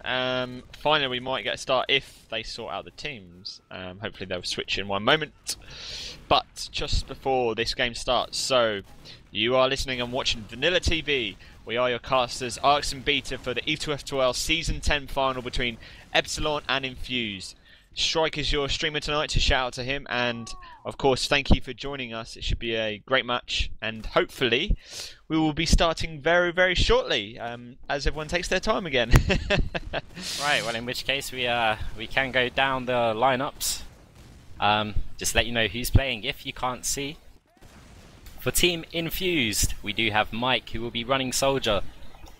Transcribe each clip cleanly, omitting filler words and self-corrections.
Finally, we might get a start if they sort out the teams. Hopefully, they'll switch in one moment. But just before this game starts, so you are listening and watching VanillaTV. We are your casters, Arx and Beta, for the ETF2L Season 10 final between Epsilon and Infused. Shrike is your streamer tonight, to shout out to him, and of course thank you for joining us. It should be a great match, and hopefully we will be starting very, very shortly, as everyone takes their time again. Right, well in which case we can go down the lineups. Just let you know who's playing if you can't see. For Team Infused, we do have Mike, who will be running Soldier.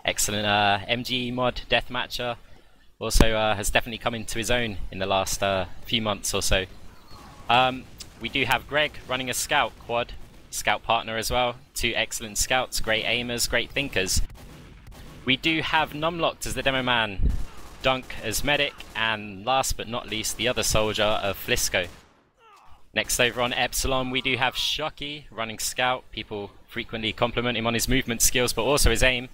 Excellent MGE mod, Deathmatcher. Also has definitely come into his own in the last few months or so. We do have Greg running a Scout quad, Scout partner as well. Two excellent Scouts, great aimers, great thinkers. We do have numlocked as the demo man, dunc as medic, and last but not least the other soldier of Flisko. Next over on Epsilon we do have Shocky running Scout. People frequently compliment him on his movement skills but also his aim.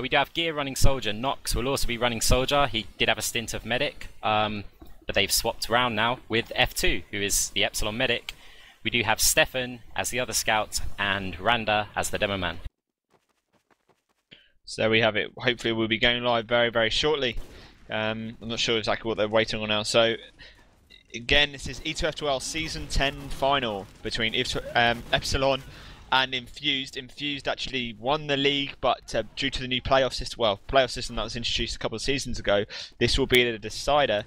We do have Gear running Soldier. KnOxXx will also be running Soldier. He did have a stint of Medic, but they've swapped around now with F2, who is the Epsilon Medic. We do have Stefan as the other Scout and Randa as the Demo Man. So there we have it. Hopefully we'll be going live very, very shortly. I'm not sure exactly what they're waiting on now. So again, this is ETF2L Season 10 final between Epsilon and Infused. Infused actually won the league, but due to the new playoff system that was introduced a couple of seasons ago, this will be the decider.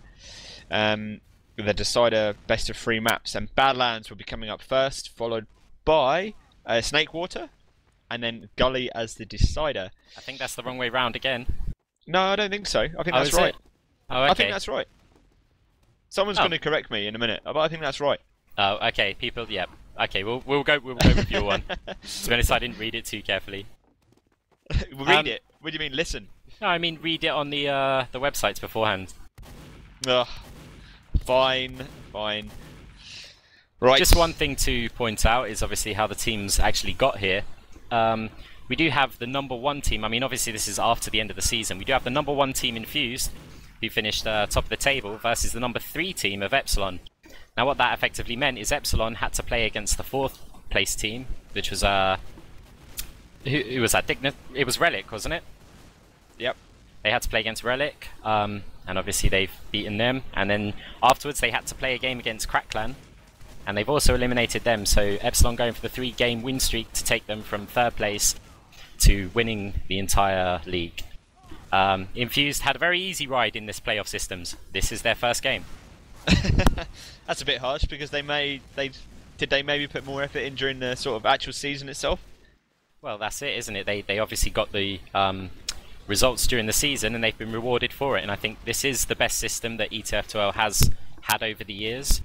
The decider best of 3 maps, and Badlands will be coming up first, followed by Snakewater, and then Gully as the decider. I think that's the wrong way round again. No, I don't think so. I think that's right. Oh, okay. I think that's right. Someone's going to correct me in a minute, but I think that's right. Oh, okay. People, yeah. Okay, we'll go with your one. To be honest, I didn't read it too carefully. Read it? What do you mean, listen? No, I mean read it on the websites beforehand. Ugh. Fine. Right. Just one thing to point out is obviously how the teams actually got here. We do have the #1 team. I mean, obviously this is after the end of the season. We do have the #1 team Infused, who finished top of the table, versus the #3 team of Epsilon. Now what that effectively meant is Epsilon had to play against the 4th place team, which was who was that? It was Relic, wasn't it? Yep. They had to play against Relic, and obviously they've beaten them. And then afterwards they had to play a game against Clan, and they've also eliminated them. So Epsilon going for the 3-game win streak to take them from 3rd place to winning the entire league. Infused had a very easy ride in this playoff systems. This is their first game. That's a bit harsh, because did they maybe put more effort in during the sort of actual season itself? Well, that's it, isn't it? They obviously got the results during the season, and they've been rewarded for it. And I think this is the best system that ETF2L has had over the years.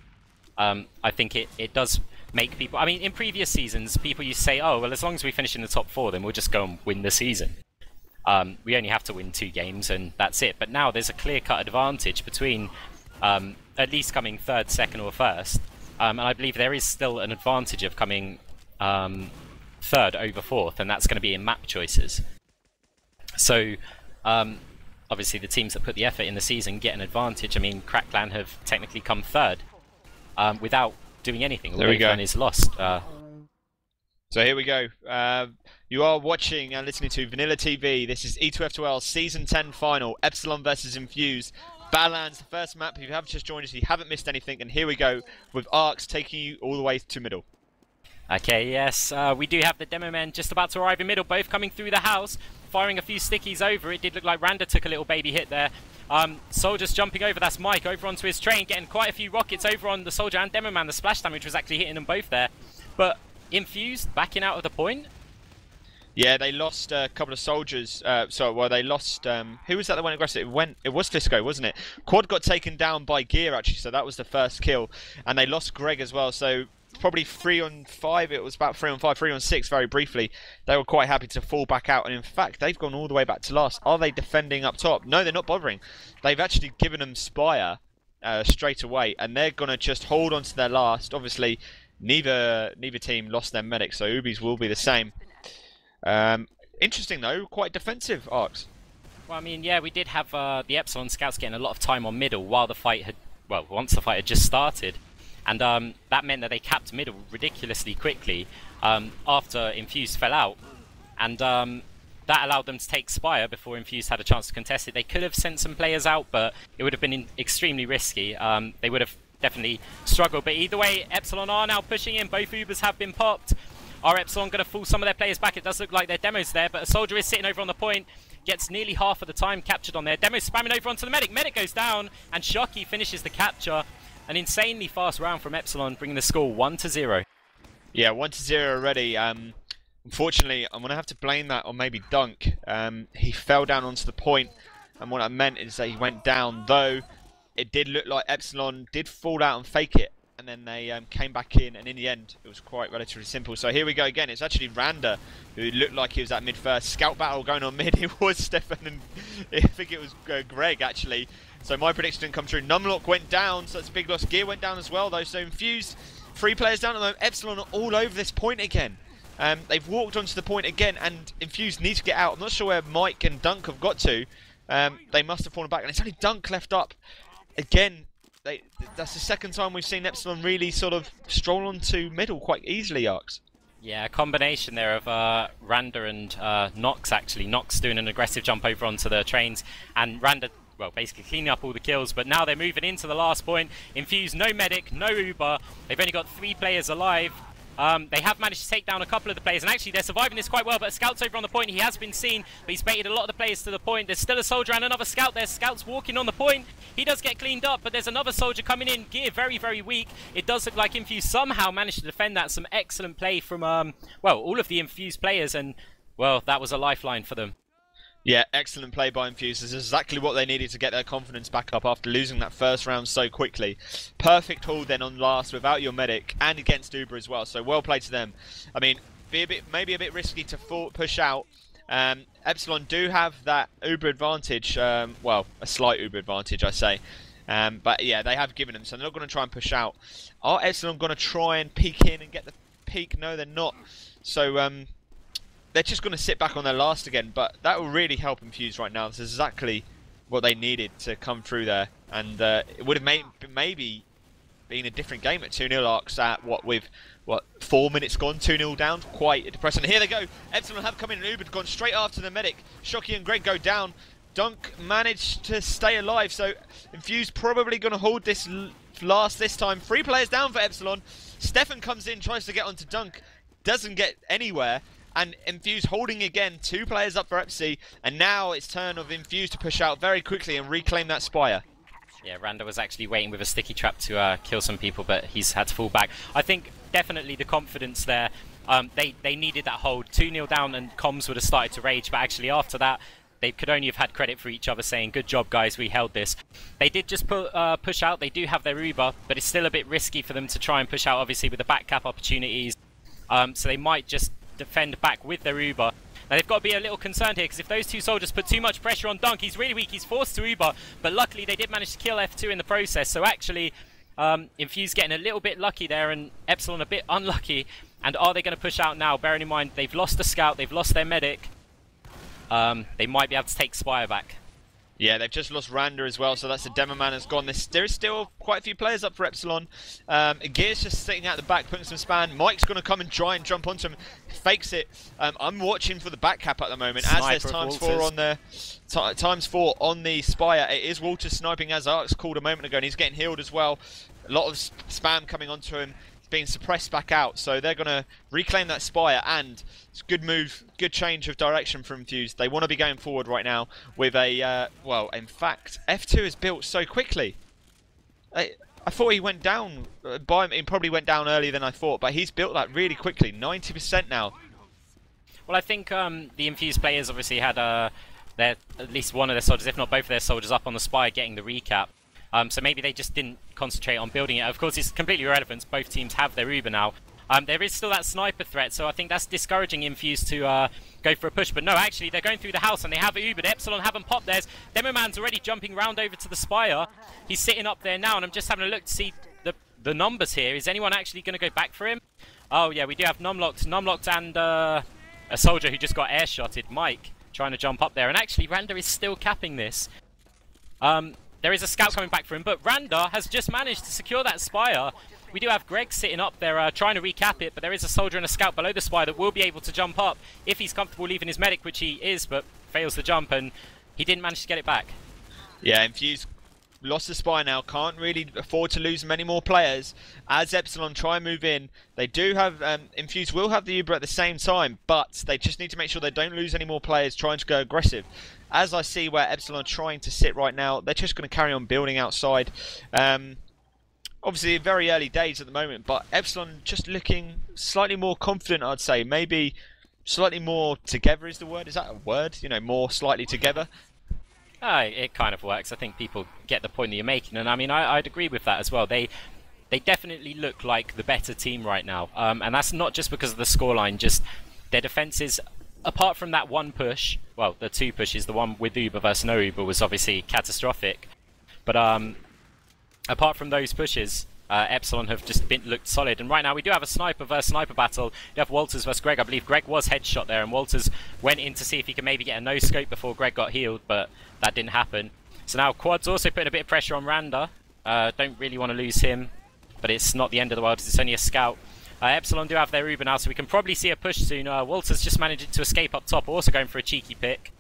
I think it does make people... I mean, in previous seasons, people used to say, oh, well, as long as we finish in the top 4, then we'll just go and win the season. We only have to win 2 games, and that's it. But now there's a clear-cut advantage between... at least coming 3rd, 2nd or 1st, and I believe there is still an advantage of coming 3rd over 4th, and that's going to be in map choices. So obviously the teams that put the effort in the season get an advantage. I mean, Clan have technically come 3rd without doing anything. There we go. Is lost. So here we go. You are watching and listening to VanillaTV. This is E2F2L Season 10 final, Epsilon versus Infused. Badlands, the first map. If you have just joined us, you haven't missed anything, and here we go with Arx taking you all the way to middle. Okay, yes, we do have the demo men just about to arrive in middle, both coming through the house, firing a few stickies over. It did look like Randa took a little baby hit there. Soldiers jumping over, that's Mike, over onto his train, getting quite a few rockets over on the Soldier and demo man. The splash damage was actually hitting them both there. But Infused backing out of the point. Yeah, they lost a couple of soldiers. They lost... who was that that went aggressive? It was Flisko, wasn't it? Quad got taken down by Gear, actually, so that was the first kill. And they lost Greg as well, so probably 3 on 5. It was about 3 on 5, 3 on 6, very briefly. They were quite happy to fall back out. And in fact, they've gone all the way back to last. Are they defending up top? No, they're not bothering. They've actually given them Spire straight away. And they're going to just hold on to their last. Obviously, neither team lost their medic, so Ubi's will be the same. Interesting though, quite defensive, Arx. Well, I mean, yeah, we did have the Epsilon scouts getting a lot of time on middle while the fight had, well, once the fight had just started. And that meant that they capped middle ridiculously quickly after Infused fell out. And that allowed them to take Spire before Infused had a chance to contest it. They could have sent some players out, but it would have been extremely risky. They would have definitely struggled. But either way, Epsilon are now pushing in. Both Ubers have been popped. Are Epsilon going to fool some of their players back? It does look like their demo's there, but a soldier is sitting over on the point. Gets nearly half of the time captured on there. Demo spamming over onto the medic. Medic goes down, and Shocky finishes the capture. An insanely fast round from Epsilon, bringing the score 1-0. Yeah, 1-0 already. Unfortunately, I'm going to have to blame that on maybe Dunc. He fell down onto the point, and what I meant is that he went down, though it did look like Epsilon did fall out and fake it, and then they came back in, and in the end, it was quite relatively simple. So here we go again. It's actually Randa, who looked like he was at mid first. Scout battle going on mid. It was Stefan, and I think it was Greg, actually. So my prediction didn't come true. Numlocked went down, so that's a big loss. Gear went down as well, though. So Infused, 3 players down at the moment. Epsilon are all over this point again. They've walked onto the point again, and Infused need to get out. I'm not sure where Mike and Dunc have got to. They must have fallen back, and it's only Dunc left up. Again, that's the second time we've seen Epsilon really sort of stroll onto middle quite easily, Arx. Yeah, a combination there of Randa and KnOxXx, actually. KnOxXx doing an aggressive jump over onto the trains, and Randa, well, basically cleaning up all the kills, but now they're moving into the last point. Infused, no medic, no Uber. They've only got 3 players alive. They have managed to take down a couple of the players, and actually they're surviving this quite well, but a scout's over on the point. He has been seen, but he's baited a lot of the players to the point. There's still a soldier and another scout there. Scout's walking on the point. He does get cleaned up, but there's another soldier coming in. Gear very, very weak. It does look like Infused somehow managed to defend that. Some excellent play from, well, all of the Infused players, and, well, that was a lifeline for them. Yeah, excellent play by Infused. This is exactly what they needed to get their confidence back up after losing that first round so quickly. Perfect haul then on last without your medic and against Uber as well. So well played to them. I mean, maybe a bit risky to push out. Epsilon do have that Uber advantage. Well, a slight Uber advantage, I say. But yeah, they have given them, so they're not going to try and push out. Are Epsilon going to try and peek in and get the peak? No, they're not. So they're just going to sit back on their last again, but that will really help Infused right now. This is exactly what they needed to come through there, and it would have maybe been a different game at 2-0 Arx at with 4 minutes gone, 2-0 down. Quite depressing. Here they go. Epsilon have come in, and Uber gone straight after the medic. Shocky and Greg go down. Dunc managed to stay alive, so Infused probably going to hold this last this time. 3 players down for Epsilon. Stefan comes in, tries to get onto Dunc, doesn't get anywhere. And Infused holding again, 2 players up for Epsi, and now it's turn of Infused to push out very quickly and reclaim that Spire. Yeah, Randa was actually waiting with a sticky trap to kill some people, but he's had to fall back. I think definitely the confidence there, they needed that hold. 2-0 down and comms would have started to rage, but actually after that, they could only have had credit for each other saying, good job guys, we held this. They did just push out, they do have their Uber, but it's still a bit risky for them to try and push out, obviously with the back cap opportunities. So they might just defend back with their Uber. Now they've got to be a little concerned here, because if those 2 soldiers put too much pressure on Dunc, he's really weak, he's forced to Uber, but luckily they did manage to kill F2 in the process, so actually Infused getting a little bit lucky there, and Epsilon a bit unlucky. And are they going to push out now? Bearing in mind they've lost the scout, they've lost their medic, they might be able to take Spire back. Yeah, they've just lost Randa as well, so that's the demo man has gone. There is still quite a few players up for Epsilon. Gear's just sitting out the back, putting some span. Mike's going to come and try and jump onto him. Fakes it. I'm watching for the back cap at the moment. Sniper as there's times 4 on the Spire. It is Walter sniping, as Arx called a moment ago, and he's getting healed as well. A lot of spam coming onto him. Being suppressed back out, so they're going to reclaim that Spire, and it's a good move, good change of direction from Infused. They want to be going forward right now with a, well, in fact, F2 is built so quickly. I thought he went down, he probably went down earlier than I thought, but he's built that really quickly, 90% now. Well, I think the Infused players obviously had at least one of their soldiers, if not both of their soldiers, up on the Spire getting the recap. So maybe they just didn't concentrate on building it. Of course, it's completely irrelevant. Both teams have their Uber now. There is still that sniper threat, so I think that's discouraging Infused to go for a push. But no, actually, they're going through the house, and they have Ubered. Epsilon haven't popped theirs. Demoman's already jumping round over to the Spire. He's sitting up there now, and I'm just having a look to see the numbers here. Is anyone actually going to go back for him? Oh, yeah, we do have numlocked and a soldier who just got air-shotted, Mike. trying to jump up there. And actually, Randa is still capping this. There is a scout coming back for him, but Randa has just managed to secure that spire. We do have Greg sitting up there trying to recap it, but there is a soldier and a scout below the spire that will be able to jump up if he's comfortable leaving his medic, which he is, but fails the jump, and he didn't manage to get it back. Yeah, Infused lost the spire now, can't really afford to lose many more players. As Epsilon try and move in, they do have, Infused will have the Uber at the same time, but they just need to make sure they don't lose any more players trying to go aggressive. As I see where Epsilon are trying to sit right now, they're just going to carry on building outside. Obviously very early days at the moment, but Epsilon just looking slightly more confident, I'd say. Maybe slightly more together is the word. Is that a word? You know, more slightly together? It kind of works. I think people get the point that you're making, and I mean, I'd agree with that as well. They definitely look like the better team right now, and that's not just because of the scoreline, just their defenses. Apart from that one push, well, the two pushes, the one with Uber versus no Uber was obviously catastrophic. But apart from those pushes, Epsilon have just looked solid. And right now we do have a sniper versus sniper battle. You have Walters versus Greg. I believe Greg was headshot there, and Walters went in to see if he could maybe get a no-scope before Greg got healed, but that didn't happen. So now Quad's also putting a bit of pressure on Randa. Don't really want to lose him, but it's not the end of the world, it's only a scout. Epsilon do have their Uber now, so we can probably see a push soon. Walters just managed to escape up top, also going for a cheeky pick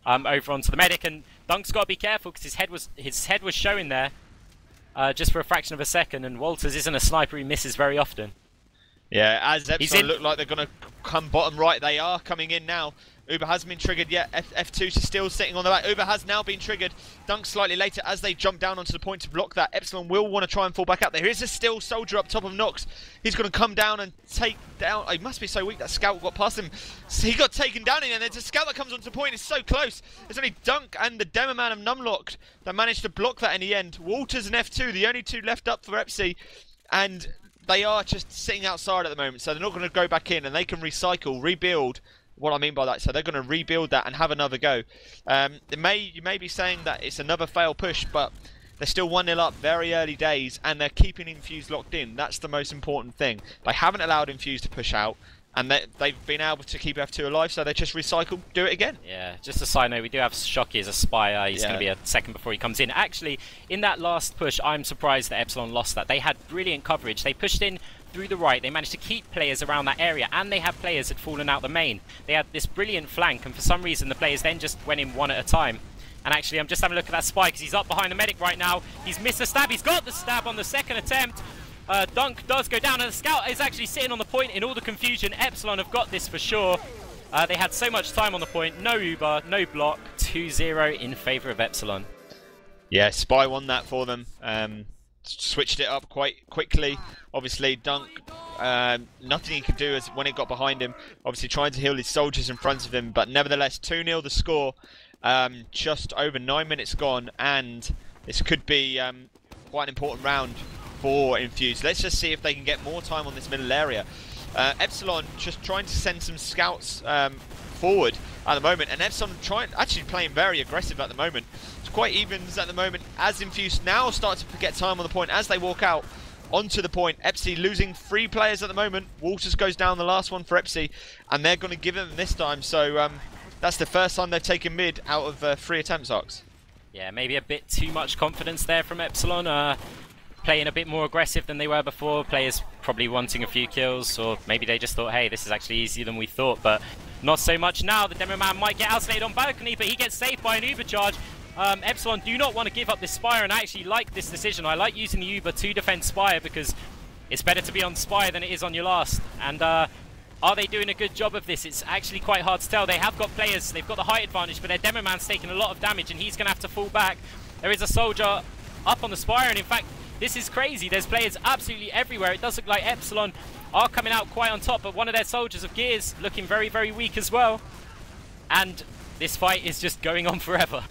over onto the medic, and Dunc's got to be careful because his head was showing there just for a fraction of a second, and Walters isn't a sniper, he misses very often. Yeah, as Epsilon look like they're going to come bottom right, they are coming in now. Uber hasn't been triggered yet. F2 is still sitting on the back. Uber has now been triggered. Dunk slightly later as they jump down onto the point to block that. Epsilon will want to try and fall back out. There is a still soldier up top of KnOxXx. He's going to come down and take down. Oh, he must be so weak that scout got past him. So he got taken down in, and there's a scout that comes onto the point. It's so close. It's only Dunc and the demo man of numlocked that managed to block that in the end. Walters and F2, the only two left up for Epsi, and they are just sitting outside at the moment. So they're not going to go back in, and they can recycle, rebuild. What I mean by that, so they're going to rebuild that and have another go. You may be saying that it's another failed push, but they're still 1-0 up, very early days, and they're keeping Infused locked in. That's the most important thing. They haven't allowed Infused to push out, and they've been able to keep F2 alive, so they just recycle, do it again. Yeah, just a side note, we do have Shocky as a spy. He's going to be a second before he comes in. Actually, in that last push, I'm surprised that Epsilon lost that. They had brilliant coverage. They pushed in through the right, they managed to keep players around that area, and they had players that had fallen out the main. They had this brilliant flank, and for some reason the players then just went in one at a time. And actually, I'm just having a look at that spy because he's up behind the medic right now. He's missed a stab. He's got the stab on the second attempt. Dunk does go down, and the scout is actually sitting on the point in all the confusion. Epsilon have got this for sure. They had so much time on the point. No Uber, no block. 2-0 in favour of Epsilon. Yeah, Spy won that for them. Switched it up quite quickly. Obviously, Dunk, nothing he could do as when it got behind him. Obviously, trying to heal his soldiers in front of him, but nevertheless, 2-0 the score. Just over 9 minutes gone, and this could be quite an important round for Infused. Let's just see if they can get more time on this middle area. Epsilon just trying to send some scouts forward at the moment, and Epsilon actually playing very aggressive at the moment. It's quite evens at the moment as Infused now start to get time on the point as they walk out onto the point. Epsi losing 3 players at the moment. Walters goes down, the last one for Epsi, and they're going to give them this time. So that's the first time they've taken mid out of 3 attempts, Arx. Yeah, maybe a bit too much confidence there from Epsilon. Playing a bit more aggressive than they were before. Players probably wanting a few kills, or maybe they just thought, hey, this is actually easier than we thought, but not so much now. The demo man might get isolated on balcony, but he gets saved by an Uber charge. Epsilon do not want to give up this Spire, and I actually like this decision. I like using the Uber to defend Spire because it's better to be on Spire than it is on your last. And are they doing a good job of this? It's actually quite hard to tell. They have got players, they've got the height advantage, but their demo man's taking a lot of damage, and he's going to have to fall back. There is a soldier up on the Spire, and in fact, this is crazy. There's players absolutely everywhere. It does look like Epsilon are coming out quite on top, but one of their soldiers of Gears looking very, very weak as well. And this fight is just going on forever.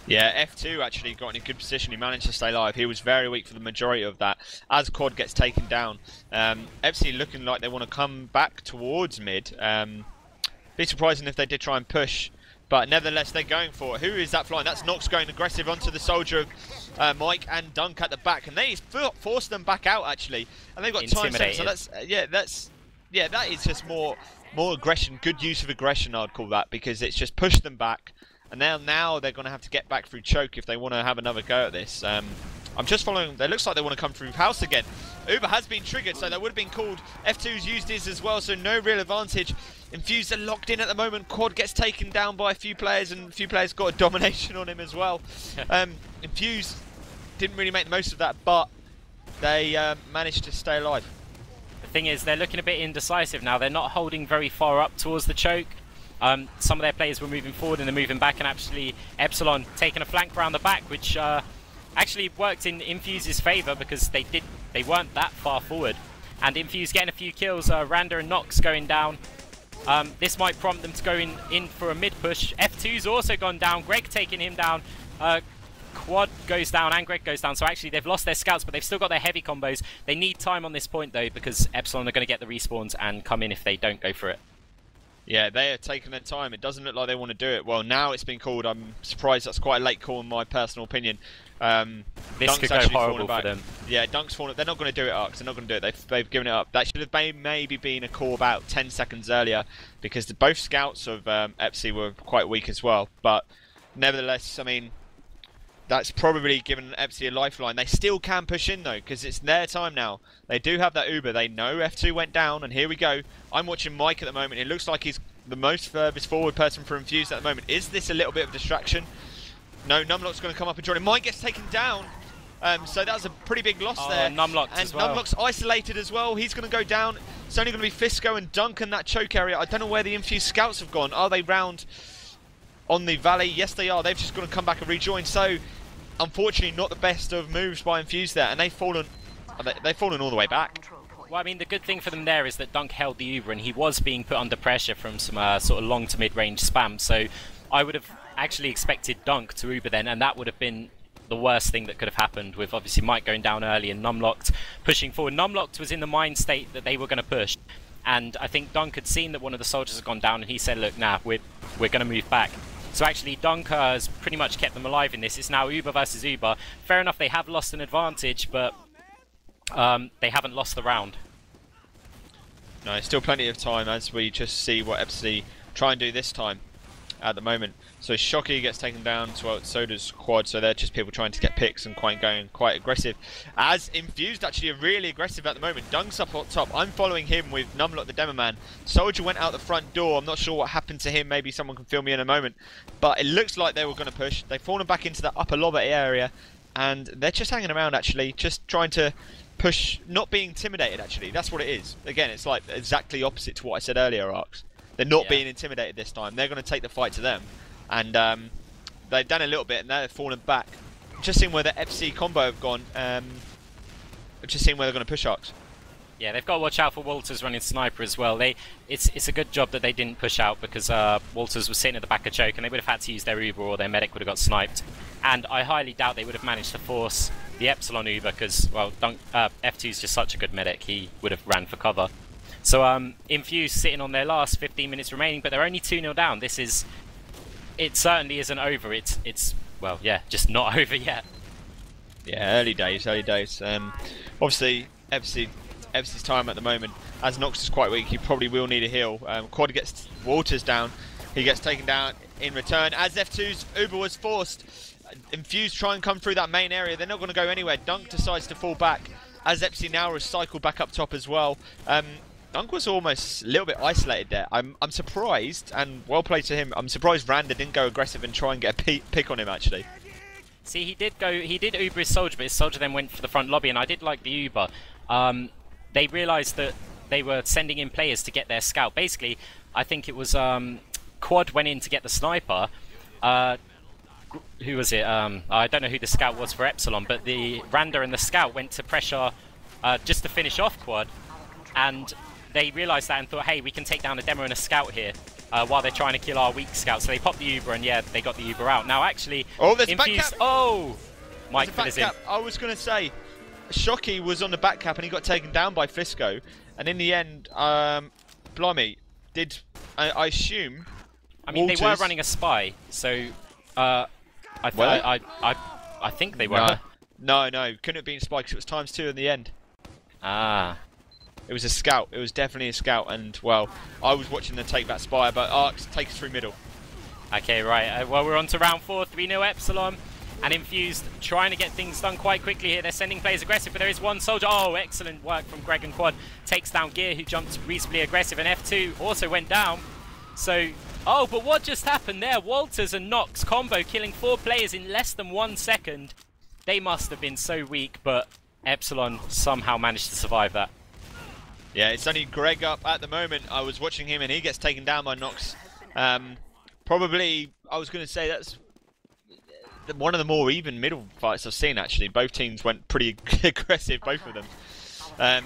Yeah, F2 actually got in a good position. He managed to stay alive. He was very weak for the majority of that as Quad gets taken down. FC looking like they want to come back towards mid. Be surprising if they did try and push. But nevertheless, they're going for it. Who is that flying? That's KnOxXx going aggressive onto the soldier of Mike and Dunk at the back, and they forced them back out actually. And they've got time. So that's that is just more more aggression, good use of aggression I'd call that, because it's just pushed them back, and now they're going to have to get back through choke if they want to have another go at this. I'm just following, it looks like they want to come through house again. Uber has been triggered, so that would have been called. F2's used his as well, so no real advantage. Infused are locked in at the moment. Quad gets taken down by a few players, and a few players got a domination on him as well. Infused didn't really make the most of that, but they managed to stay alive. The thing is, they're looking a bit indecisive now. They're not holding very far up towards the choke. Some of their players were moving forward and they're moving back, and actually Epsilon taking a flank around the back, which actually worked in Infuse's favour because they weren't that far forward. And Infuse getting a few kills, Randa and KnOxXx going down. This might prompt them to go in for a mid push. F2's also gone down, Greg taking him down. Quad goes down and Greg goes down, so actually they've lost their scouts, but they've still got their heavy combos. They need time on this point though, because Epsilon are going to get the respawns and come in if they don't go for it. Yeah, they are taking their time. It doesn't look like they want to do it. Well, now it's been called. I'm surprised that's quite a late call in my personal opinion. This could go horrible for them. Yeah, Dunk's fallen. They're not going to do it, Arx. They're not going to do it. They've given it up. That should have maybe been a call about 10 seconds earlier, because both scouts of Epsi were quite weak as well. But nevertheless, I mean, that's probably given Epsi a lifeline. They still can push in though, because it's their time now. They do have that Uber. They know F2 went down, and here we go. I'm watching Mike at the moment. It looks like he's the most furthest forward person for Infused at the moment. Is this a little bit of a distraction? No, numlock's going to come up and join him. Mike gets taken down. So that was a pretty big loss there. Numlocked and as well. Numlock's isolated as well. He's going to go down. It's only going to be flisko and dunc in that choke area. I don't know where the Infused scouts have gone. Are they round on the valley? Yes, they are. They've just got to come back and rejoin. So, unfortunately, not the best of moves by Infused there, and they've fallen all the way back. Well, I mean, the good thing for them there is that Dunc held the Uber, and he was being put under pressure from some sort of long to mid-range spam. So, I would have actually expected Dunc to Uber then, and that would have been the worst thing that could have happened, with obviously Mike going down early and numlocked pushing forward. Numlocked was in the mind state that they were going to push, and I think Dunc had seen that one of the soldiers had gone down, and he said, "Look, nah, we're going to move back." So actually, Dunc has pretty much kept them alive in this. It's now Uber versus Uber. Fair enough, they have lost an advantage, but they haven't lost the round. No, still plenty of time as we just see what Epsi try and do this time at the moment. So Shocky gets taken down, so does Quad, so they're just people trying to get picks and going quite aggressive. As Infused actually are really aggressive at the moment. Dunk's up on top. I'm following him with Numlocked, the demo man. Soldier went out the front door. I'm not sure what happened to him. Maybe someone can fill me in a moment. But it looks like they were going to push. They've fallen back into the upper lobby area, and they're just hanging around actually, just trying to push, not being intimidated actually. That's what it is. Again, it's like exactly opposite to what I said earlier, Arx. They're not being intimidated this time. They're going to take the fight to them. And they've done a little bit, and now they've fallen back. Just seeing where the FC combo have gone. Just seeing where they're going to push Arx. Yeah, they've got to watch out for Walters running sniper as well. It's a good job that they didn't push out, because Walters was sitting at the back of choke, and they would have had to use their Uber, or their medic would have got sniped. And I highly doubt they would have managed to force the Epsilon Uber, because, well, F2 is just such a good medic, he would have ran for cover. So Infused sitting on their last 15 minutes remaining, but they're only 2-0 down. It certainly isn't over. It's well, yeah, just not over yet. Yeah, early days. Obviously, Epsi's time at the moment, as KnOxXx is quite weak, he probably will need a heal. Quad gets Walters down. He gets taken down in return. As F2's Uber was forced, Infused try and come through that main area. They're not going to go anywhere. Dunc decides to fall back, as Epsi now has cycled back up top as well. Dunc was almost a little bit isolated there. I'm surprised, and well played to him. I'm surprised Randa didn't go aggressive and try and get a pick on him actually. See, he did Uber his soldier, but his soldier then went for the front lobby, and I did like the Uber. They realised that they were sending in players to get their scout. Basically, I think it was Quad went in to get the sniper. Who was it? I don't know who the scout was for Epsilon, but the Randa and the scout went to pressure just to finish off Quad, and they realised that and thought, hey, we can take down a demo and a scout here while they're trying to kill our weak scout. So they popped the Uber, and yeah, they got the Uber out. Now actually, there's a back cap. Oh, Mike finishes in. I was going to say, Shocky was on the back cap and he got taken down by flisko, and in the end, blimey, I assume? I mean, Walters, they were running a spy, so I think they were. No, couldn't have been spy because it was ×2 in the end. Ah. It was a scout. It was definitely a scout. And, well, I was watching them take that spire, but Arx takes us through middle. Okay, right. Well, we're on to round 4. 3-0 Epsilon. And Infused trying to get things done quite quickly here. They're sending players aggressive, but there is one soldier. Oh, excellent work from Greg and Quad. Takes down Gear, who jumped reasonably aggressive. And F2 also went down. So, oh, but what just happened there? wltrs and KnOxXx combo killing 4 players in less than 1 second. They must have been so weak, but Epsilon somehow managed to survive that. Yeah, it's only Greg up at the moment. I was watching him and he gets taken down by KnOxXx. Probably, I was going to say that's one of the more even middle fights I've seen, actually. Both teams went pretty aggressive, both of them.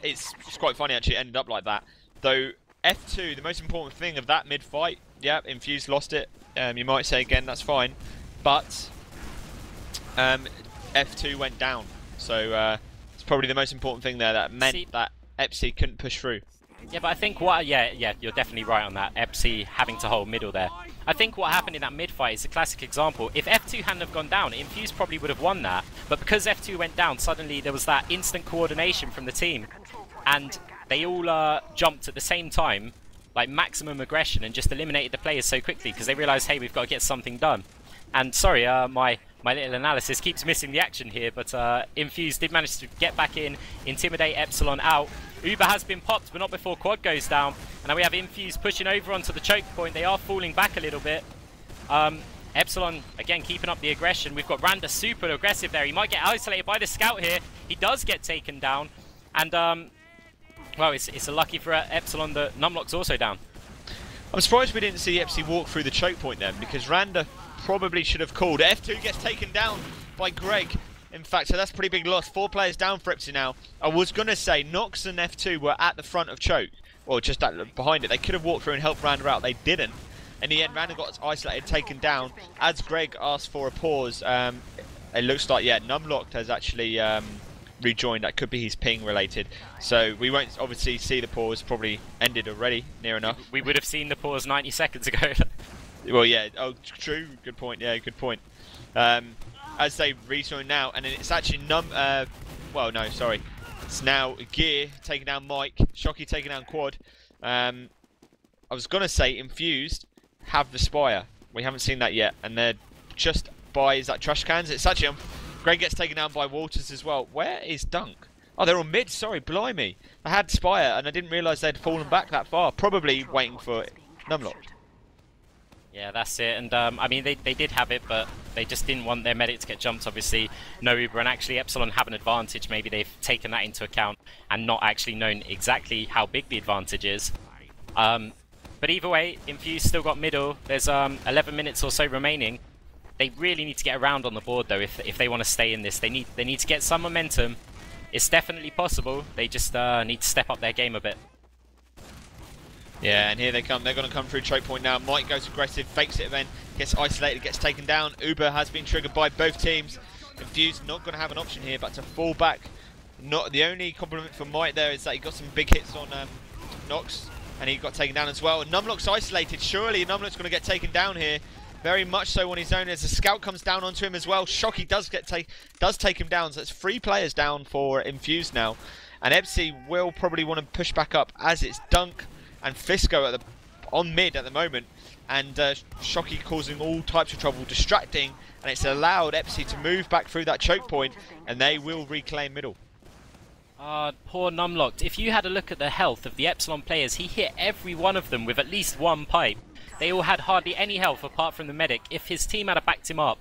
It's quite funny, actually, it ended up like that. Though, F2, the most important thing of that mid-fight, yeah, Infused lost it. You might say, again, that's fine. But, F2 went down. So, it's probably the most important thing there. That meant that Epsi couldn't push through. Yeah, but I think yeah, you're definitely right on that. Epsi having to hold middle there. I think what happened in that mid-fight is a classic example. If F2 hadn't have gone down, Infused probably would have won that. But because F2 went down, suddenly there was that instant coordination from the team. And they all jumped at the same time, like maximum aggression, and just eliminated the players so quickly because they realised, hey, we've got to get something done. And sorry, my little analysis keeps missing the action here, but Infused did manage to get back in, intimidate Epsilon out. Uber has been popped, but not before Quad goes down. And now we have Infused pushing over onto the choke point. They are falling back a little bit. Epsilon, again, keeping up the aggression. We've got Randa super aggressive there. He might get isolated by the scout here. He does get taken down. And, well, it's a lucky for Epsilon that numlock's also down. I'm surprised we didn't see Epsi walk through the choke point then, because Randa probably should have called. F2 gets taken down by Greg. In fact, so that's a pretty big loss. 4 players down for Epsi now. I was going to say KnOxXx and F2 were at the front of choke, or just behind it. They could have walked through and helped Randa out. They didn't. In the end, Randa got isolated, taken down. As Greg asked for a pause, it looks like, yeah, numlocked has actually rejoined. That could be his ping related. So we won't obviously see the pause. Probably ended already, near enough. We would have seen the pause 90 seconds ago. Well, yeah. Oh, true. Good point. Yeah, good point. As they rejoin now, and then it's actually well, no, sorry. It's now Gear taking down Mike, Shocky taking down Quad. I was gonna say Infused have the Spire. We haven't seen that yet, and they're just by, is that trash cans? It's actually Greg gets taken down by wltrs as well. Where is Dunc? Oh, they're on mid. Sorry, blimey. I had Spire, and I didn't realise they'd fallen back that far. Probably waiting for numlocked. Yeah, that's it. And I mean, they did have it, but they just didn't want their medic to get jumped. Obviously, no Uber, and actually Epsilon have an advantage. Maybe they've taken that into account and not actually known exactly how big the advantage is. But either way, Infused still got middle. There's 11 minutes or so remaining. They really need to get around on the board though if they want to stay in this. They need to get some momentum. It's definitely possible. They just need to step up their game a bit. Yeah, and here they come. They're going to come through choke point now. Mike goes aggressive, fakes it then, gets isolated, gets taken down. Uber has been triggered by both teams. Infused not going to have an option here, but to fall back. Not the only compliment for Mike there is that he got some big hits on KnOxXx, and he got taken down as well. And numlock's isolated. Surely numlock's going to get taken down here. Very much so on his own as the scout comes down onto him as well. Shocky does take him down. So it's 3 players down for Infused now, and Epsi will probably want to push back up as it's Dunc and flisko on mid at the moment, and Shocky causing all types of trouble, distracting, and it's allowed Epsi to move back through that choke point, and they will reclaim middle. Poor numlocked. If you had a look at the health of the Epsilon players, he hit every one of them with at least 1 pipe. They all had hardly any health apart from the medic. If his team had backed him up,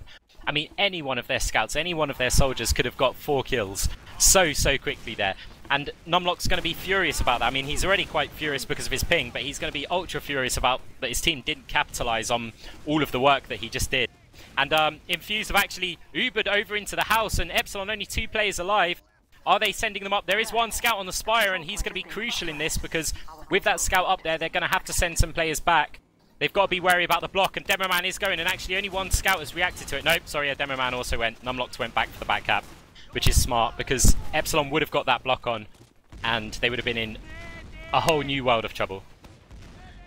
I mean, any one of their scouts, any one of their soldiers could have got 4 kills so quickly there. And numlock's going to be furious about that. I mean, he's already quite furious because of his ping, but he's going to be ultra furious about that his team didn't capitalise on all of the work that he just did. And Infused have actually Ubered over into the house, and Epsilon only 2 players alive. Are they sending them up? There is 1 scout on the Spire, and he's going to be crucial in this because with that scout up there, they're going to have to send some players back. They've got to be wary about the block, and Demoman is going, and actually only 1 scout has reacted to it. Nope, sorry, yeah, Demoman also went. numlocked went back for the back cap, which is smart because Epsilon would have got that block on, and they would have been in a whole new world of trouble.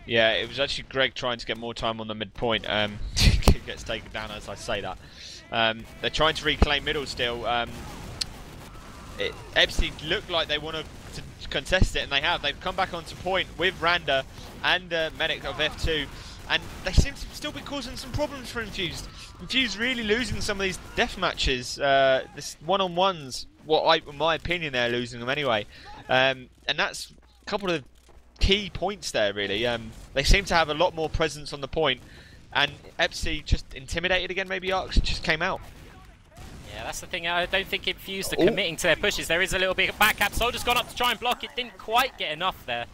Yeah, it was actually Greg trying to get more time on the midpoint. Gets taken down as I say that. They're trying to reclaim middle still. Epsi look like they want to to contest it, and they have. They've come back onto point with Randa and Medic of F2, and they seem to still be causing some problems for Infused. Infused really losing some of these death matches, this one-on-ones. In my opinion, they're losing them anyway, and that's a couple of key points there. Really, they seem to have a lot more presence on the point, and Epsi just intimidated again. Maybe Arx just came out. Yeah, that's the thing. I don't think Infused are committing to their pushes. There is a little bit of back cap. Soldier's gone up to try and block. It didn't quite get enough there.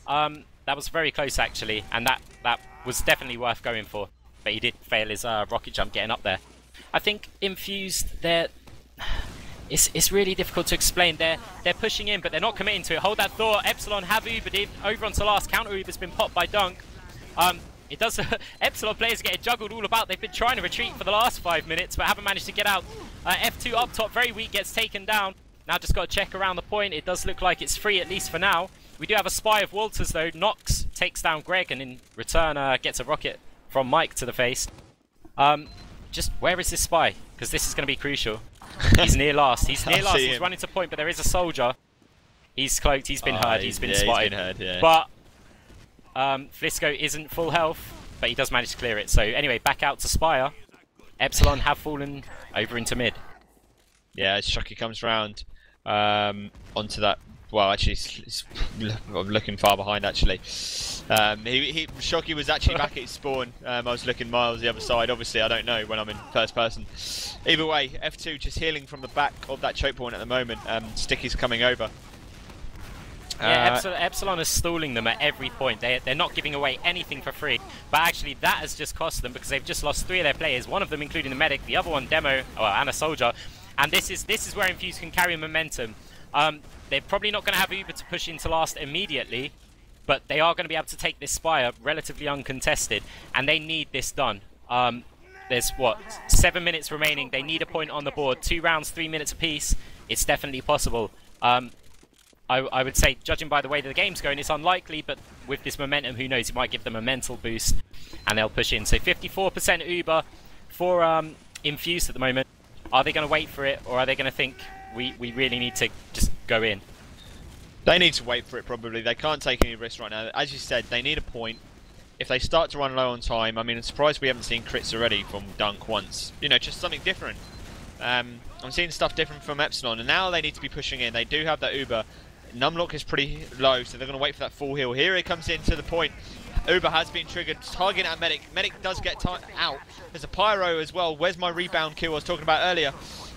That was very close actually, and that was definitely worth going for. But he did fail his rocket jump getting up there. I think Infused, it's really difficult to explain. They're pushing in, but they're not committing to it. Hold that thought. Epsilon have Ubered in. Over onto last. Counter Uber's been popped by dunc. It does. Epsilon players get juggled all about. They've been trying to retreat for the last 5 minutes, but haven't managed to get out. F2 up top, very weak, gets taken down. Now just got to check around the point. It does look like it's free, at least for now. We do have a spy of wltrs though. KnOxXx takes down Greg, and in return gets a rocket from Mike to the face. Just where is this spy? Because this is going to be crucial. He's near last. He's near last. He's running to point, but there is a soldier. He's cloaked. He's been heard. He's been spotted. He's been heard, yeah. But flisko isn't full health, but he does manage to clear it. So anyway, back out to Spire. Epsilon have fallen over into mid. Yeah, as Shocky comes round onto that. Well, actually, I'm looking far behind. Actually, Shocky was actually back at his spawn. I was looking miles the other side. Obviously, I don't know when I'm in first person. Either way, F2 just healing from the back of that choke point at the moment. Sticky's coming over. Yeah, Epsilon is stalling them at every point. They're not giving away anything for free. But actually, that has just cost them because they've just lost 3 of their players. One of them, including the medic, the other one, demo, and a soldier. And this is where Infused can carry momentum. They're probably not going to have Uber to push into last immediately, but they are going to be able to take this Spire relatively uncontested, and they need this done. There's, what, 7 minutes remaining. They need a point on the board. 2 rounds, 3 minutes apiece. It's definitely possible. I would say, judging by the way that the game's going, it's unlikely, but with this momentum, who knows, it might give them a mental boost, and they'll push in. So 54% Uber for Infused at the moment. Are they going to wait for it, or are they going to think, we really need to just go in? They need to wait for it, probably. They can't take any risks right now. As you said, they need a point. If they start to run low on time, I mean, I'm surprised we haven't seen crits already from dunc once. You know, just something different. I'm seeing stuff different from Epsilon, and now they need to be pushing in. They do have that Uber. Numlocked is pretty low, so they're going to wait for that full heal. Here it comes into the point. Uber has been triggered, targeting at Medic. Medic does get out. There's a Pyro as well. Where's my rebound kill I was talking about earlier?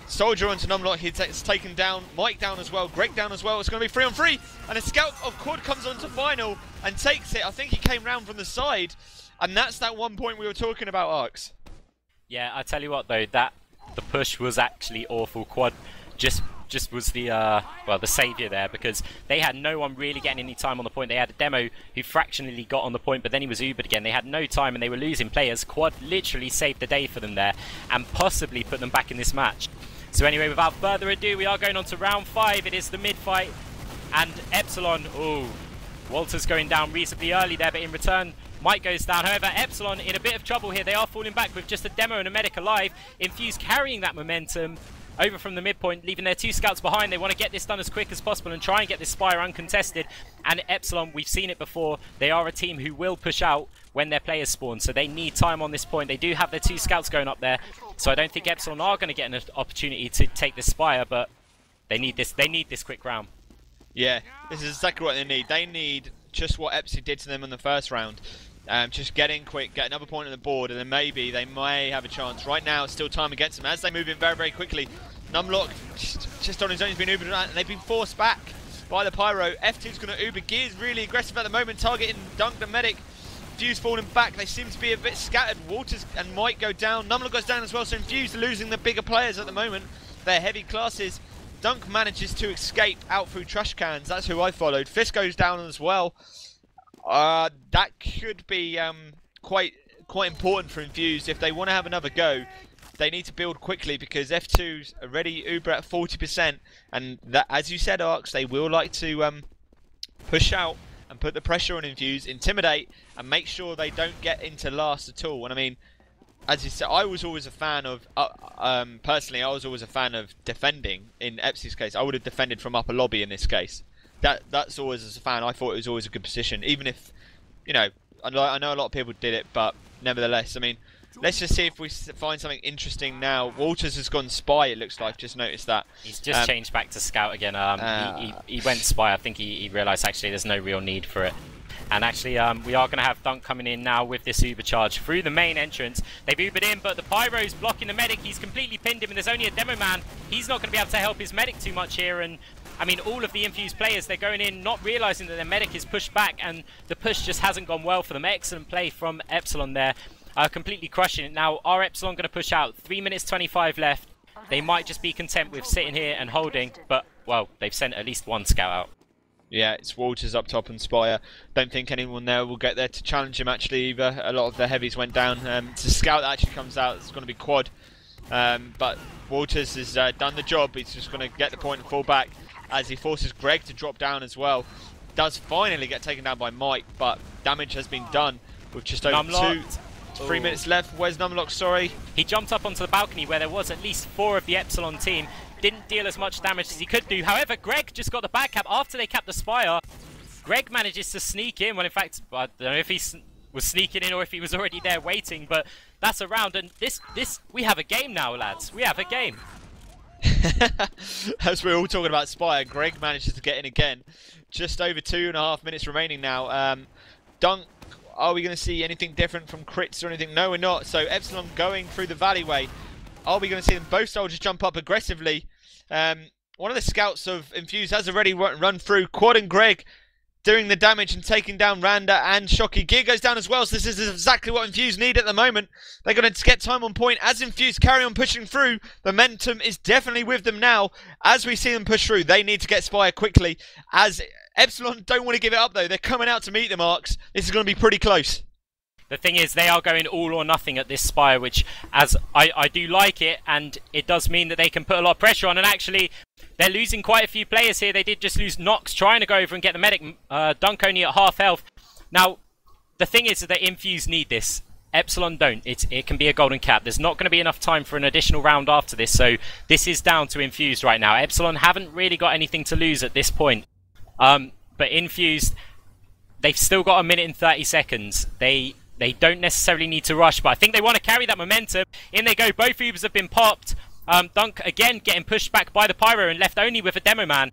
Soldier onto numlocked. He's taken down. Mike down as well. Greg down as well. It's going to be 3 on 3. And a scout of Quad comes onto final and takes it. I think he came round from the side. And that's that 1 point we were talking about, Arx. Yeah, I tell you what though, the push was actually awful. Quad just was the the saviour there, because they had no one really getting any time on the point. They had a demo who fractionally got on the point, but then he was Ubered again. They had no time and they were losing players. Quad literally saved the day for them there and possibly put them back in this match. So anyway, without further ado, we are going on to round 5. It is the mid fight, and Epsilon, wltrs going down reasonably early there, but in return Mike goes down. However, Epsilon in a bit of trouble here. They are falling back with just a demo and a medic alive. Infused carrying that momentum over from the midpoint, leaving their 2 scouts behind. They want to get this done as quick as possible and try and get this Spire uncontested. And Epsilon, we've seen it before, they are a team who will push out when their players spawn, so they need time on this point. They do have their 2 scouts going up there, so I don't think Epsilon are going to get an opportunity to take this Spire, but they need this quick round. Yeah, this is exactly what they need. They need just what Epsi did to them in the first round. Just get in quick, get another point on the board, and then maybe they may have a chance. Right now, it's still time against them as they move in very, very quickly. Numlocked just on his own, he's been Ubered, and they've been forced back by the Pyro. F2's going to Uber. Gear's really aggressive at the moment, targeting dunc the medic. Infused falling back. They seem to be a bit scattered. wltrs and Mike go down. Numlocked goes down as well, so Infused are losing the bigger players at the moment. They're heavy classes. Dunc manages to escape out through trash cans. That's who I followed. Flisko's down as well. That could be quite important for Infused. If they want to have another go, they need to build quickly, because F2's already Uber at 40%, and that, as you said, Arx, they will like to push out and put the pressure on Infused, intimidate, and make sure they don't get into last at all. And I mean, as you said, I was always a fan of, personally, I was always a fan of defending. In Epsi's case, I would have defended from upper lobby in this case. that's always, as a fan, I thought it was always a good position, even if, you know, I know a lot of people did it, but nevertheless, I mean, let's just see if we find something interesting now. wltrs has gone spy, it looks like. Just noticed that. He's just changed back to scout again. He went spy. I think he realised actually there's no real need for it. And actually, we are going to have dunc coming in now with this Uber charge through the main entrance. They've Ubered in, but the Pyro's blocking the medic. He's completely pinned him, and there's only a demo man. He's not going to be able to help his medic too much here. And I mean, all of the Infused players, they're going in not realising that their medic is pushed back, and the push just hasn't gone well for them. Excellent play from Epsilon there. Completely crushing it. Now, are Epsilon going to push out? 3 minutes 25 left. They might just be content with sitting here and holding, but, well, they've sent at least one scout out. Yeah, it's wltrs up top and Spire. Don't think anyone there will get there to challenge him, actually, either. A lot of the heavies went down. It's a scout that actually comes out. It's going to be quad. But wltrs has done the job. He's just going to get the point and fall back as he forces Greg to drop down as well. Does finally get taken down by Mike, but damage has been done with just over Numlocked. 3 minutes left. Where's numlocked? Sorry. He jumped up onto the balcony where there was at least 4 of the Epsilon team. Didn't deal as much damage as he could do. However, Greg just got the back cap after they capped the Spire. Greg manages to sneak in. Well, in fact, I don't know if he was sneaking in or if he was already there waiting, but that's a round. And we have a game now, lads. We have a game. As we're all talking about Spire, Greg manages to get in again. Just over 2.5 minutes remaining now. Dunc, are we going to see anything different from crits or anything? No, we're not. So Epsilon going through the Valleyway. Are we going to see them both soldiers jump up aggressively? One of the scouts of Infused has already run through. Quad and Greg doing the damage and taking down Randa and Shocky. Gear goes down as well, so this is exactly what Infused need at the moment. They're going to get time on point as Infused carry on pushing through. Momentum is definitely with them now. As we see them push through, they need to get Spire quickly. As Epsilon don't want to give it up though. They're coming out to meet them, Arx. This is going to be pretty close. The thing is, they are going all or nothing at this Spire, which, as I do like it, and it does mean that they can put a lot of pressure on, and actually, they're losing quite a few players here. They did just lose KnOxXx trying to go over and get the medic, dunc only at half health. Now, the thing is that Infused need this. Epsilon don't. It can be a golden cap. There's not going to be enough time for an additional round after this, so this is down to Infused right now. Epsilon haven't really got anything to lose at this point. But Infused, they've still got 1 minute and 30 seconds. They don't necessarily need to rush, but I think they want to carry that momentum. In they go. Both Ubers have been popped. Dunc, again, getting pushed back by the Pyro and left only with a demo man.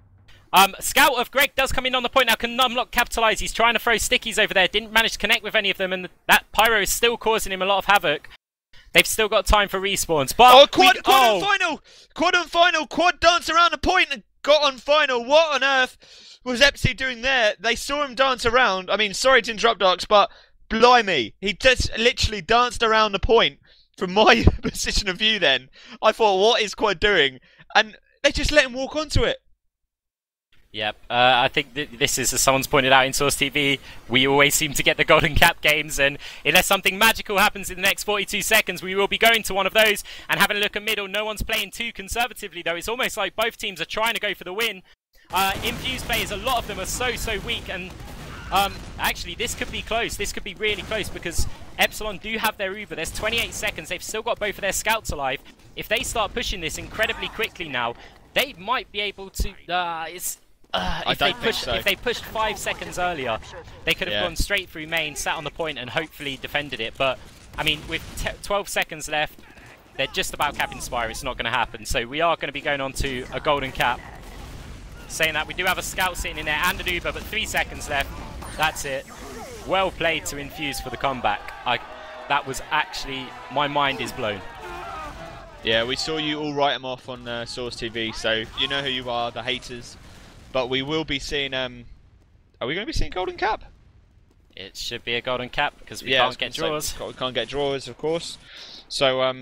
Scout of Greg does come in on the point now. Can numlocked capitalise? He's trying to throw stickies over there. Didn't manage to connect with any of them, and that Pyro is still causing him a lot of havoc. They've still got time for respawns. But quad on final! Quad on final! Quad danced around the point and got on final. What on earth was Epsi doing there? They saw him dance around. I mean, sorry to interrupt, Arx, but blimey, he just literally danced around the point. From my position of view then, I thought, what is Quad doing? And they just let him walk onto it. Yep, I think this is, as someone's pointed out in Source TV, we always seem to get the golden cap games, and unless something magical happens in the next 42 seconds, we will be going to one of those and having a look at middle. No one's playing too conservatively though. It's almost like both teams are trying to go for the win. Infused players, a lot of them are so weak, and actually this could be close. This could be really close because Epsilon do have their Uber. There's 28 seconds. They've still got both of their scouts alive. If they start pushing this incredibly quickly now, they might be able to... If they pushed 5 seconds earlier, they could have gone straight through main, sat on the point and hopefully defended it. But, I mean, with 12 seconds left, they're just about capping Spire. It's not going to happen. So we are going to be going on to a golden cap. Saying that, we do have a scout sitting in there and an Uber, but 3 seconds left. That's it. Well played to Infuse for the comeback. That was actually... my mind is blown. Yeah, we saw you all write them off on Source TV, so you know who you are, the haters. But we will be seeing... are we going to be seeing golden cap? It should be a golden cap, because we can't get draws. We can't get draws, of course. So,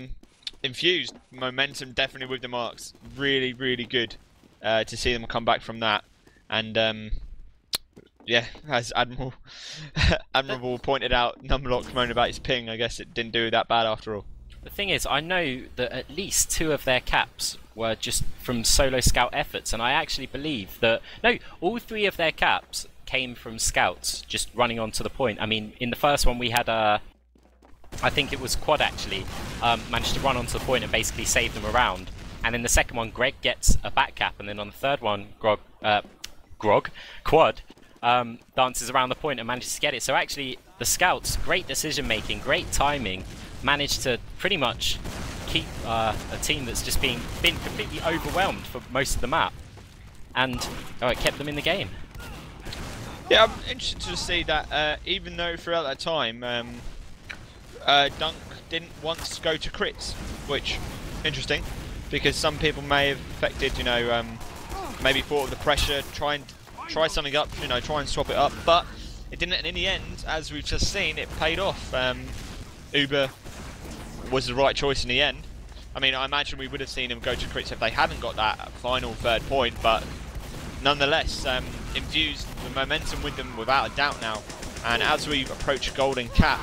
Infused, momentum definitely with the marks. Really, really good to see them come back from that. And, yeah, as Admirable pointed out, numlocked moaned about his ping. I guess it didn't do that bad after all. The thing is, I know that at least 2 of their caps were just from solo scout efforts, and I actually believe that... no, all 3 of their caps came from scouts just running onto the point. I mean, in the first one we had I think it was Quad actually, managed to run onto the point and basically save them around. And in the second one, Greg gets a back cap, and then on the third one, Quad, dances around the point and manages to get it. So actually, the scouts, great decision making, great timing, managed to pretty much keep a team that's just been completely overwhelmed for most of the map, and it kept them in the game. Yeah, I'm interested to see that even though throughout that time Dunc didn't once go to crits, which interesting, because some people may have affected, you know, maybe thought of the pressure, try something up, you know, try and swap it up, but it didn't. And in the end, as we've just seen, it paid off. Uber was the right choice in the end. I mean, I imagine we would have seen him go to crits if they hadn't got that final third point, but nonetheless, Infused the momentum with them without a doubt now. And as we approach golden cap,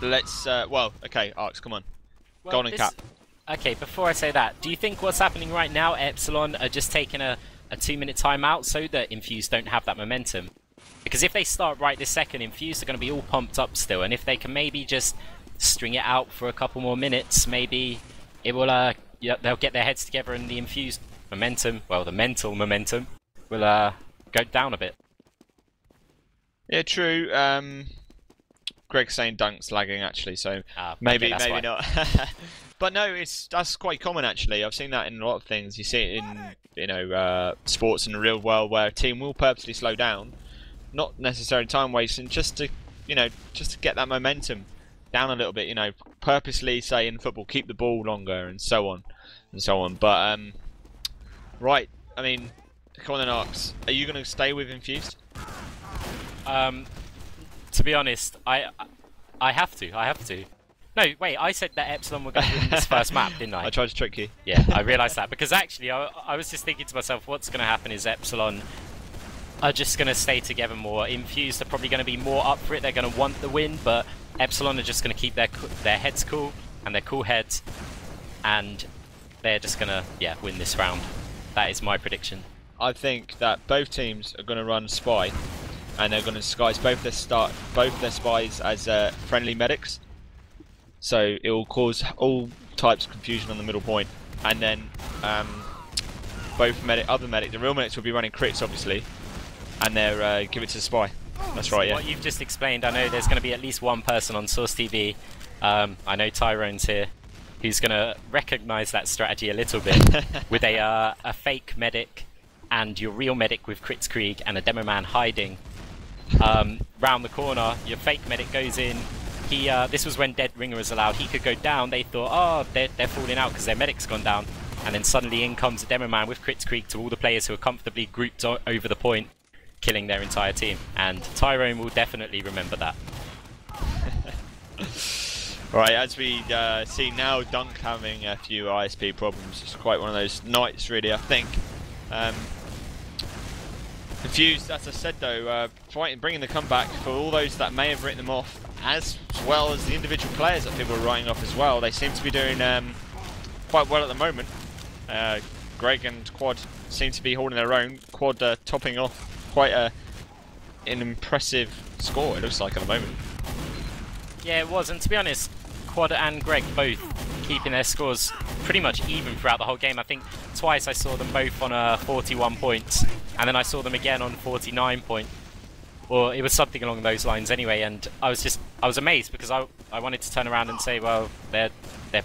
let's well, okay, Arx, come on, well, golden cap. Okay, before I say that, do you think what's happening right now, Epsilon are just taking a 2-minute timeout so that Infused don't have that momentum? Because if they start right this second, Infused are going to be all pumped up still, and if they can maybe just string it out for a couple more minutes, maybe it will they'll get their heads together and the Infused momentum, well, the mental momentum, will go down a bit. Yeah, true. Greg's saying Dunc's lagging actually, so maybe not. But no, that's quite common actually. I've seen that in a lot of things. You see it in, you know, sports in the real world where a team will purposely slow down, not necessarily time wasting, just to, you know, just to get that momentum down a little bit. You know, purposely say in football, keep the ball longer and so on and so on. But right, I mean, come on then, Arx, are you going to stay with Infused? To be honest, I have to. No, wait, I said that Epsilon were going to win this first map, didn't I? I tried to trick you. Yeah, I realised that, because actually I was just thinking to myself, what's going to happen is Epsilon are just going to stay together more. Infused are probably going to be more up for it, they're going to want the win, but Epsilon are just going to keep their heads cool, and their cool heads, and they're just going to, yeah, win this round. That is my prediction. I think that both teams are going to run Spy, and they're going to disguise both their spies as friendly medics. So it will cause all types of confusion on the middle point, and then both the real medics will be running crits obviously, and they're give it to the Spy. That's right. Yeah. What you've just explained, I know there's going to be at least one person on Source TV. I know Tyrone's here, who's going to recognise that strategy a little bit with a fake medic and your real medic with crits Krieg and a demo man hiding round the corner. Your fake medic goes in. This was when Dead Ringer was allowed. He could go down. They thought, oh, they're falling out because their medic's gone down. And then suddenly in comes a demo man with crits Krieg to all the players who are comfortably grouped over the point, killing their entire team. And Tyrone will definitely remember that. Right, as we see now, Dunc having a few ISP problems. It's quite one of those nights, really, I think. Infused, as I said though, bringing the comeback for all those that may have written them off, as well as the individual players that people are writing off as well. They seem to be doing quite well at the moment. Greg and Quad seem to be holding their own. Quad topping off quite an impressive score, it looks like, at the moment. Yeah, it was, and to be honest, Quad and Greg both keeping their scores pretty much even throughout the whole game. I think twice I saw them both on 41 points, and then I saw them again on 49 points. Or it was something along those lines anyway, and I was amazed because I wanted to turn around and say, well, they're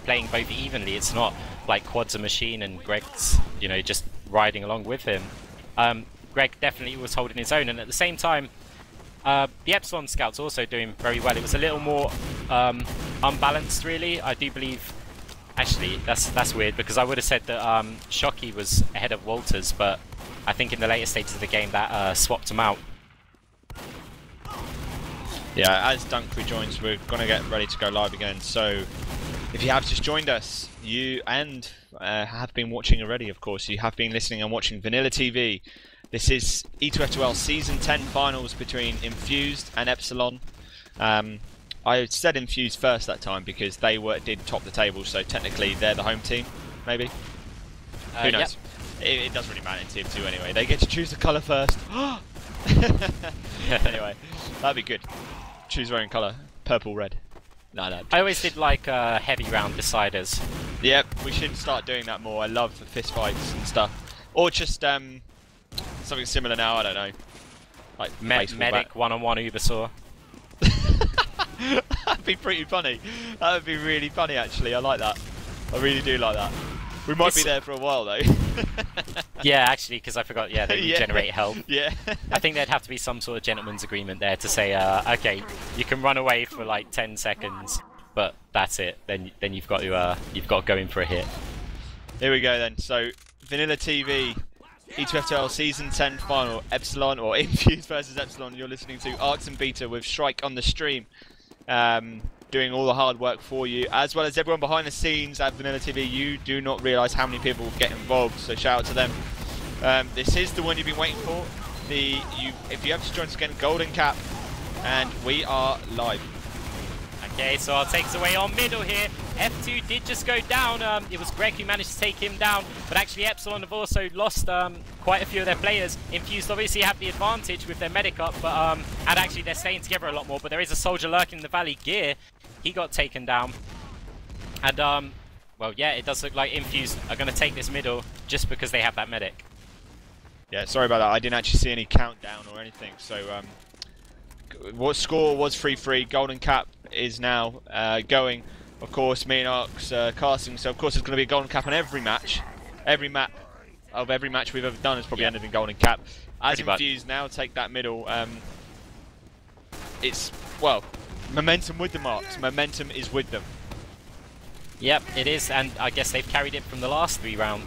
playing both evenly. It's not like Quad's a machine and Greg's, you know, just riding along with him. Greg definitely was holding his own, and at the same time, the Epsilon scouts also doing very well. It was a little more unbalanced, really. I do believe. Actually, that's weird because I would have said that Shocky was ahead of wltrs, but I think in the later stages of the game that swapped him out. Yeah, as Dunc rejoins, we're going to get ready to go live again. So, if you have just joined us, you and have been watching already, of course, you have been listening and watching VanillaTV. This is ETF2L Season 10 finals between Infused and Epsilon. I said Infused first that time because they did top the table, so technically they're the home team, maybe? Who knows? Yep. It doesn't really matter in Tier 2 anyway. They get to choose the colour first. Anyway, that'd be good. Choose your own colour. Purple, red. No. I always did like heavy round deciders. Yep, we should start doing that more. I love the fist fights and stuff. Or just something similar now. I don't know. Like medic one-on-one Ubersaw. That'd be pretty funny. That would be really funny, actually. I like that. I really do like that. We might be there for a while, though. Yeah, actually, because I forgot. Yeah, they regenerate health. Yeah. I think there'd have to be some sort of gentleman's agreement there to say, okay, you can run away for like 10 seconds, but that's it. Then you've got to go in for a hit. Here we go then. So VanillaTV, ETF2L Season 10 Final, Epsilon or Infused versus Epsilon. You're listening to Arx and Beta with Shrike on the stream, doing all the hard work for you, as well as everyone behind the scenes at VanillaTV. You do not realise how many people get involved, so shout out to them. This is the one you've been waiting for. If you have to join us again, Golden Cap, and we are live. Okay, so I'll take us away on middle here. F2 did just go down. It was Greg who managed to take him down, but actually Epsilon have also lost quite a few of their players. Infused obviously have the advantage with their medic up, but and actually they're staying together a lot more, but there is a soldier lurking in the valley. Gear, he got taken down. And well, yeah, it does look like Infused are going to take this middle just because they have that medic. Yeah, sorry about that. I didn't actually see any countdown or anything, so what score was 3-3. Golden Cap is now going. Of course, me and Arx casting, so of course there's going to be a Golden Cap on every match. Every map of every match we've ever done has probably ended in Golden Cap. As Infused now take that middle, it's, well, momentum with them, Arx. Momentum is with them. Yep, it is, and I guess they've carried it from the last 3 rounds.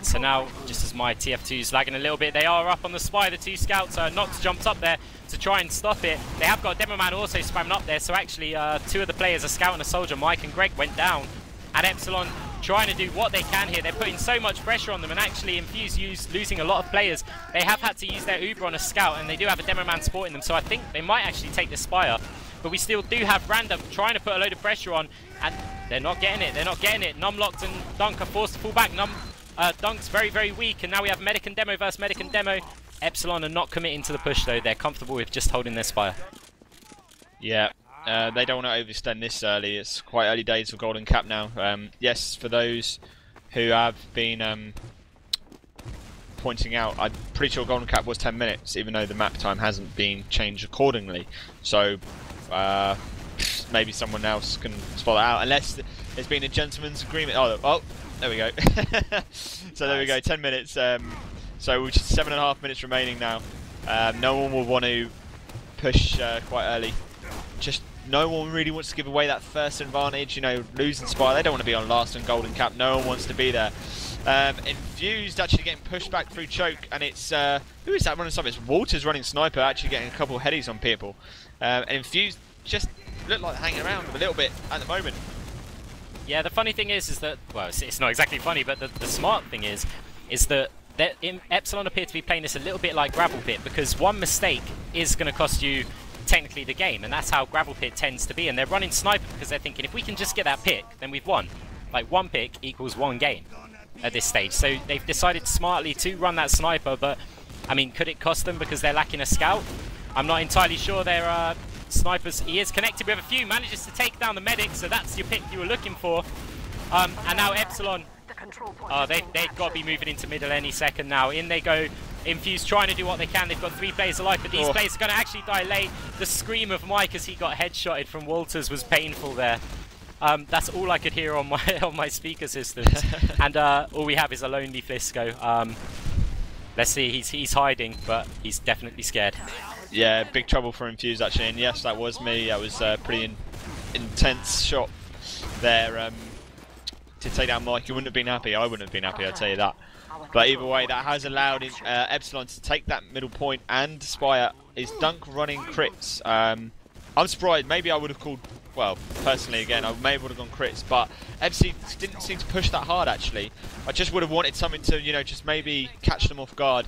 So now, just as my TF2's lagging a little bit, they are up on the spy. The 2 scouts. Nox jumped up there to try and stop it. They have got a demo man also spamming up there, so actually 2 of the players, a scout and a soldier, Mike and Greg, went down. And Epsilon trying to do what they can here. They're putting so much pressure on them, and actually Infused losing a lot of players. They have had to use their Uber on a scout, and they do have a demo man supporting them, so I think they might actually take the Spire. But we still do have Randa trying to put a load of pressure on, and they're not getting it. They're not getting it. Numlocked and Dunc are forced to fall back. Dunc's very, very weak, and now we have Medic and Demo versus Medic and Demo. Epsilon are not committing to the push, though. They're comfortable with just holding their Spire. Yeah, they don't want to overextend this early. It's quite early days for Golden Cap now. Yes, for those who have been pointing out, I'm pretty sure Golden Cap was 10 minutes, even though the map time hasn't been changed accordingly. So maybe someone else can spot that out, unless there's been a gentleman's agreement. Oh, there we go. So there we go, 10 minutes. So we're just 7.5 minutes remaining now. No one will want to push quite early. Just no one really wants to give away that first advantage. You know, losing Spire, they don't want to be on last and Golden Cap. No one wants to be there. Infused actually getting pushed back through choke, and it's who is that running something? It's Walters running sniper, actually getting a couple of headies on people. And Infused just look like hanging around a little bit at the moment. Yeah, the funny thing is that, well, it's not exactly funny, but the smart thing is that Epsilon appear to be playing this a little bit like Gravel Pit, because one mistake is going to cost you technically the game, and that's how Gravel Pit tends to be. And they're running sniper because they're thinking, if we can just get that pick, then we've won. Like, 1 pick equals 1 game at this stage. So they've decided smartly to run that sniper, but I mean, could it cost them because they're lacking a scout? I'm not entirely sure. They're snipers. He is connected with a few, manages to take down the medic, so that's your pick you were looking for. And now Epsilon, they've got to be moving into middle any second now. In they go. Infused trying to do what they can. They've got 3 players alive, but these players are going to actually die late. The scream of Mike as he got headshotted from Walters was painful there. That's all I could hear on my speaker systems. And all we have is a lonely Flisko. Let's see, he's hiding, but he's definitely scared. Yeah, big trouble for Infused actually, and yes, that was me. That was a pretty intense shot there to take down Mike. You wouldn't have been happy. I wouldn't have been happy, I'll tell you that. But either way, that has allowed Epsilon to take that middle point and Spire. Is Dunc running crits? I'm surprised. Maybe I would have called, well, personally again, I maybe would have gone crits, but FC didn't seem to push that hard actually. I just would have wanted something to, you know, just maybe catch them off guard.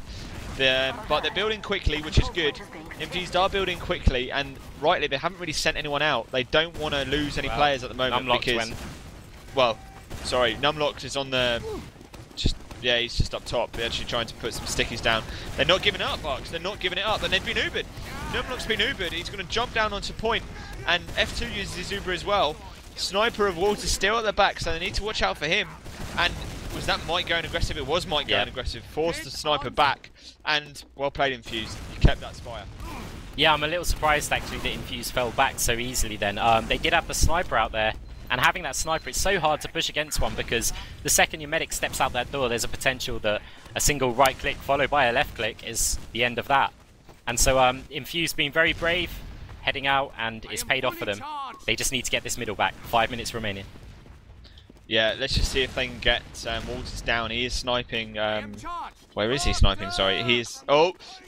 But they're building quickly, which is good. Infused are building quickly, and rightly, they haven't really sent anyone out. They don't want to lose any players at the moment because, well, sorry, numlocked is on the, yeah, he's just up top. They're actually trying to put some stickies down. They're not giving up, Arx. They're not giving it up, and they've been Ubered. Numlocked's been Ubered. He's going to jump down onto point, and F2 uses his Uber as well. Sniper of Walters still at the back, so they need to watch out for him. And Was that Mike going aggressive? It was Mike going aggressive. Forced the sniper back, and well played, Infused. You kept that spire. Yeah, I'm a little surprised actually that Infused fell back so easily then. They did have the sniper out there, and having that sniper, it's so hard to push against one because the second your medic steps out that door, there's a potential that a single right click followed by a left click is the end of that. And so Infused being very brave, heading out, and it's paid off for them. They just need to get this middle back. 5 minutes remaining. Yeah, let's just see if they can get Walters down. He is sniping. Where is he sniping? Sorry, he's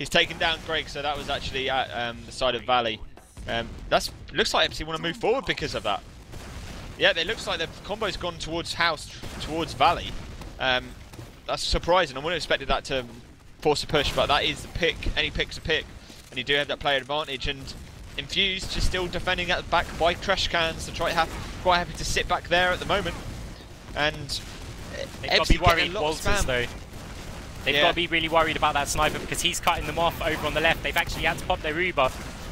taken down Greg. So that was actually at the side of Valley. Looks like FC want to move forward because of that. Yeah, it looks like the combo's gone towards house, towards Valley. That's surprising. I wouldn't have expected that to force a push, but that is the pick. Any pick's a pick, and you do have that player advantage. And Infused just still defending at the back by trash cans. So quite happy to sit back there at the moment. And they've got to be worried, Walters, though. They've got to be really worried about that sniper because he's cutting them off over on the left. They've actually had to pop their Uber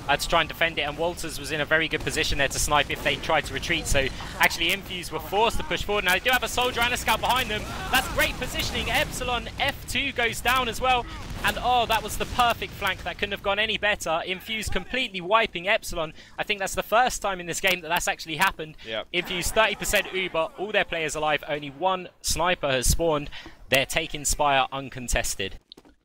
to try and defend it, and Walters was in a very good position there to snipe if they tried to retreat. So actually Infused were forced to push forward. Now they do have a soldier and a scout behind them. That's great positioning. Epsilon F2 goes down as well. And oh, that was the perfect flank. That couldn't have gone any better. Infused completely wiping Epsilon. I think that's the first time in this game that that's actually happened. Yep. Infused 30% Uber, all their players alive. Only one sniper has spawned. They're taking Spire uncontested.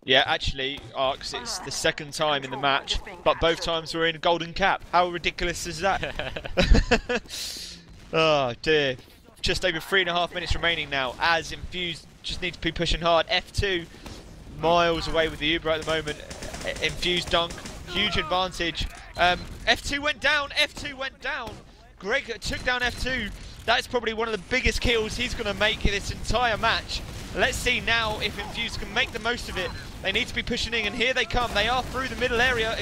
Yeah, actually, Arx, it's the second time in the match, but both times we're in a golden cap. How ridiculous is that? Oh dear. Just over 3.5 minutes remaining now, as Infused just need to be pushing hard. F2 miles away with the Uber at the moment. Infused dunk, huge advantage. F2 went down, F2 went down. Greg took down F2. That's probably one of the biggest kills he's going to make in this entire match. Let's see now if Infused can make the most of it. They need to be pushing in, and here they come. They are through the middle area.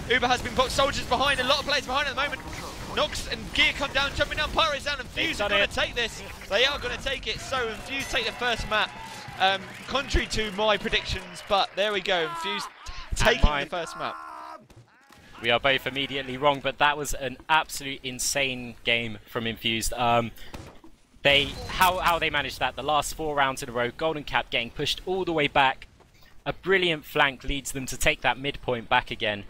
Uber has been boxed, soldiers behind, a lot of players behind at the moment. Nox and Gear come down, jumping down, Pyro's down, and Infused are going to take this. They are going to take it, so Infused take the first map. Contrary to my predictions, but there we go, Infused taking the first map. We are both immediately wrong, but that was an absolute insane game from Infused. How they managed that, the last 4 rounds in a row, golden cap getting pushed all the way back. A brilliant flank leads them to take that midpoint back again.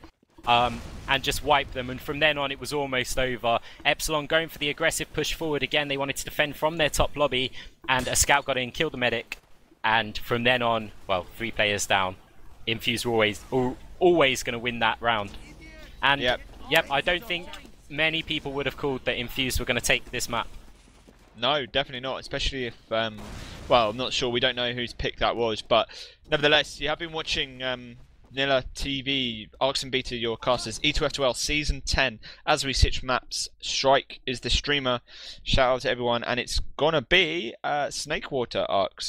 And just wipe them, and from then on it was almost over. Epsilon going for the aggressive push forward again. They wanted to defend from their top lobby, and a scout got in, killed the medic, and from then on, well, 3 players down. Infused were always going to win that round. And yep, I don't think many people would have called that Infused were going to take this map. No, definitely not, especially if, well, I'm not sure, we don't know whose pick that was, but nevertheless, you have been watching VanillaTV, Arx and Beta, your casters, E2F2L Season 10, as we switch maps. Shrike is the streamer, shout out to everyone, and it's gonna be Snakewater, Arx.